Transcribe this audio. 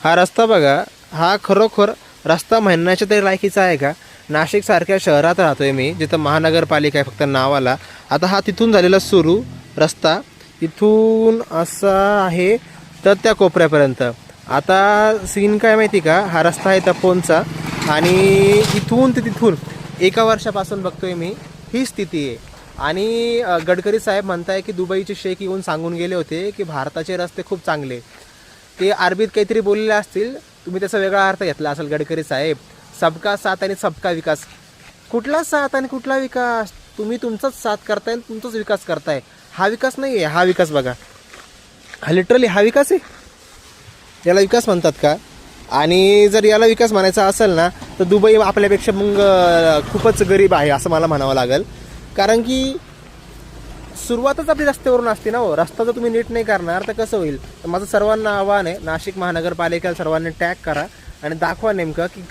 हा रस्ता बघा, हा खरोखर रस्ता म्हणण्याच्या तरी लायकीचा आहे का? नाशिकसारख्या शहरात राहतोय मी, जिथं महानगरपालिका आहे फक्त नावाला. आता हा तिथून झालेला सुरू रस्ता, तिथून असा आहे तर त्या कोपऱ्यापर्यंत. आता सीन काय माहिती का, हा रस्ता आहे तपोनचा आणि इथून ते तिथून एका वर्षापासून बघतोय मी ही स्थिती आहे. आणि गडकरी साहेब म्हणताय की दुबईचे शेख येऊन सांगून गेले होते की भारताचे रस्ते खूप चांगले. ते अरबीत काहीतरी बोललेले असतील, तुम्ही त्याचा वेगळा अर्थ घेतला असेल गडकरी साहेब. सबका साथ आणि सबका विकास. कुठला साथ आणि कुठला विकास? तुम्ही तुमचाच साथ करताय आणि तुमचाच विकास करताय. हा विकास नाही आहे, हा विकास बघा. हा लिटरली हा विकास आहे, याला विकास म्हणतात का? आणि जर याला विकास म्हणायचा असेल ना, तर दुबई आपल्यापेक्षा मग खूपच गरीब आहे असं मला म्हणावं लागेल. कारण की सुरुवातच आपली रस्त्यावरून असते ना हो. रस्ता जर तुम्ही नीट नाही करणार तर कसं होईल? तर माझं सर्वांना आव्हान आहे, नाशिक महानगरपालिकेला सर्वांनी टॅग करा आणि दाखवा नेमकं की काय